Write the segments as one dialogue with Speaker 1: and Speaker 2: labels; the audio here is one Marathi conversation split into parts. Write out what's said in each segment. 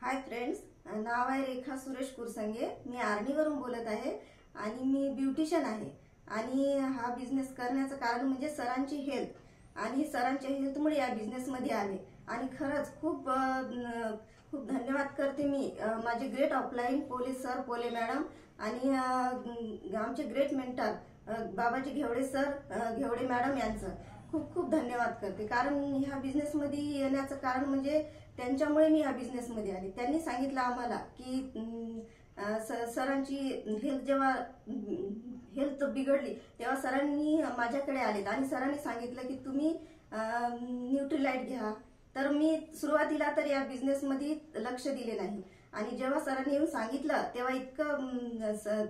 Speaker 1: हाय फ्रेंड्स, नाव आहे रेखा सुरेश कुरसंगे। मी आर्णीवरून बोलत आहे आणि मी ब्युटिशियन आहे। आणि हा बिझनेस करण्याचं कारण म्हणजे सरांची हेल्थ आणि सरांच्या हेल्थमुळे या बिझनेसमध्ये आले। आणि खरंच खूप खूप धन्यवाद करते मी माझे ग्रेट ऑफलाइन पोलीस सर, पोले मॅडम आणि आमचे ग्रेट मेंटर बाबाजी घेवडे सर, घेवडे मॅडम यांचं खूप खूप धन्यवाद करते। कारण ह्या बिझनेसमध्ये येण्याचं कारण म्हणजे त्यांच्यामुळे मी ह्या बिझनेसमध्ये आले। त्यांनी सांगितलं आम्हाला की सरांची जेव्हा हेल्थ बिघडली तेव्हा सरांनी माझ्याकडे आलेत आणि सरांनी सांगितलं की तुम्ही न्यूट्रीलाइट घ्या। तर मी सुरुवातीला तर या बिझनेसमध्ये लक्ष दिले नाही आणि जेव्हा सरांनी येऊन सांगितलं तेव्हा इतकं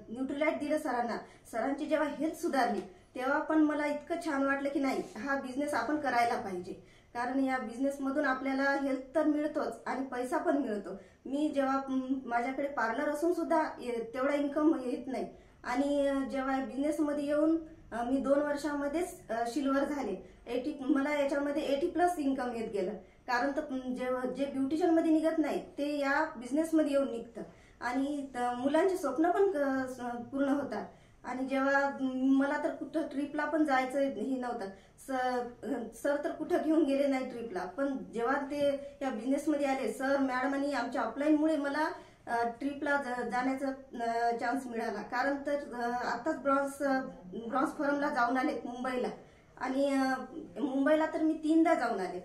Speaker 1: न्यूट्रीलाइट दिलं सरांना। सरांची जेव्हा हेल्थ सुधारली तेव्हा पण मला इतकं छान वाटलं की नाही, हा बिझनेस आपण करायला पाहिजे। कारण या बिझनेस मधून आपल्याला हेल्थ तर मिळतोच आणि पैसा पण मिळतो। मी जेव्हा माझ्याकडे पार्लर असून सुद्धा तेवढा इन्कम येत नाही आणि जेव्हा बिझनेस मध्ये येऊन मी 2 वर्षांमध्येच सिल्वर झाले। मला याच्यामध्ये 80+ इन्कम येत गेलं। कारण जे ब्युटिशियन मध्ये निघत नाही ते या बिझनेस मध्ये येऊन निघतं आणि मुलांचे स्वप्न पण पूर्ण होतात। आणि जेव्हा मला तर कुठं ट्रिपला पण जायचं हे नव्हतं, सर तर कुठं घेऊन गेले नाही ट्रिपला, पण जेव्हा ते या बिझनेस मध्ये आले सर मॅडम आणि आमच्या ऑफलाईन मुळे मला ट्रिपला जाण्याचा चान्स मिळाला। कारण तर आताच ब्रॉन्झ फोरमला जाऊन आले मुंबईला आणि मुंबईला तर मी 3दा जाऊन आले।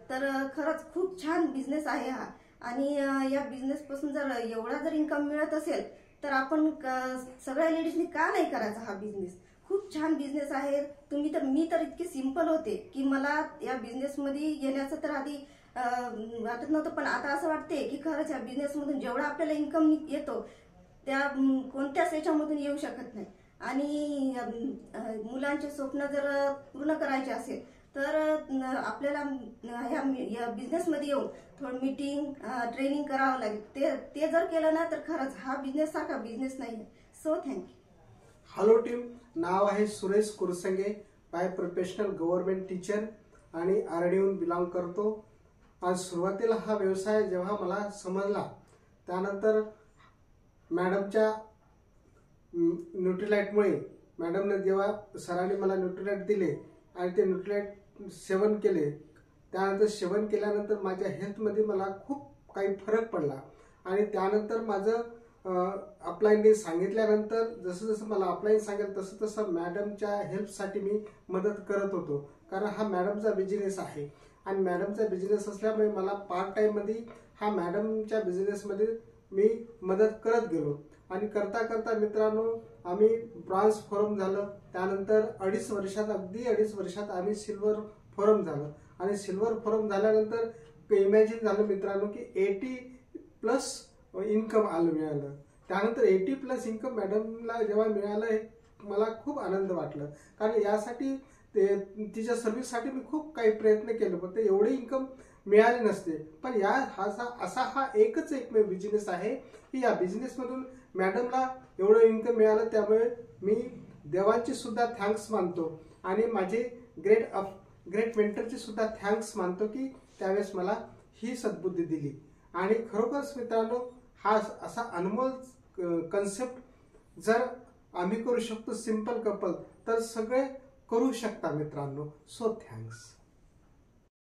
Speaker 1: तर खरंच खूप छान बिझनेस आहे हा आणि या बिझनेस पासून जर एवढा जर इन्कम मिळत असेल तर आपण सगळ्या लेडीजनी का नाही करायचा हा बिझनेस। खूप छान बिझनेस आहे। मी तर इतके सिंपल होते की मला या बिझनेस मध्ये येण्याचं तर आधी वाटत नव्हतं, पण आता असं वाटते की खरंच या बिझनेस मधून जेवढा आपल्याला इन्कम येतो त्या कोणत्याच याच्यामधून येऊ शकत नाही। आणि मुलांचे स्वप्न जर पूर्ण करायचे असेल तर आपल्याला या बिझनेस मध्ये येऊन थोडं मीटिंग ट्रेनिंग करावं लागेल। ते जर केलं ना तर खरंच हा बिझनेस सारखा बिझनेस नाही। So thank you.
Speaker 2: हॅलो टीम, नाव आहे Suresh Kursange, by professional government teacher आणि आर्णीहून बिलॉंग करतो। आज सुरुवातीला हा व्यवसाय जेव्हा मला समजला त्यानंतर मॅडमच्या न्यूट्रीलाइटमुळे मॅडमने जेव्हा सरांनी मला न्यूट्रीलाइट दिले आणि ते न्यूट्रीलाइट सेवन केले, त्यानंतर सेवन केल्यानंतर माझ्या हेल्थमध्ये मला खूप काही फरक पडला। आणि त्यानंतर माझं अपलाईनने सांगितल्यानंतर जसं जसं मला अपलाईन सांगेल तसं तसं मॅडमच्या हेल्पसाठी मी मदत करत होतो। कारण हा मॅडमचा बिझनेस आहे आणि मॅडमचा बिझनेस असल्यामुळे मला पार्ट टाइममध्ये हा मॅडमच्या बिझनेसमध्ये मी मदत करत गेलो। आणि करता करता मित्रांनो आम्ही ब्रॉन्झ फोरम झालं, त्यानंतर 2.5 वर्षात अगदी 2.5 वर्षात आम्ही सिल्वर फोरम झालं। आणि सिल्वर फोरम झाल्यानंतर इमॅजिन झालं मित्रांनो की 80+ इन्कम मिळालं। त्यानंतर 80+ इन्कम मॅडमला जेव्हा मिळालं मला खूप आनंद वाटला। कारण यासाठी तिच्या सर्व्हिससाठी मी खूप काही प्रयत्न केले, पण ते एवढे इन्कम मिळाले नसते। पण हा एकच बिझनेस आहे की या बिझनेसमधून मॅडमला एवढं इन्कम मिळालं। त्यामुळे मी देवांची सुद्धा थँक्स मानतो आणि माझे ग्रेट मेंटरची सुद्धा थँक्स मानतो की त्यावेळेस मला ही सद्बुद्धी दिली। आणि खरोखरच मित्रांनो हा असा अनमोल कन्सेप्ट जर आम्ही करू शकतो सिंपल कपल, तर सगळे करू शकता मित्रांनो। So thanks.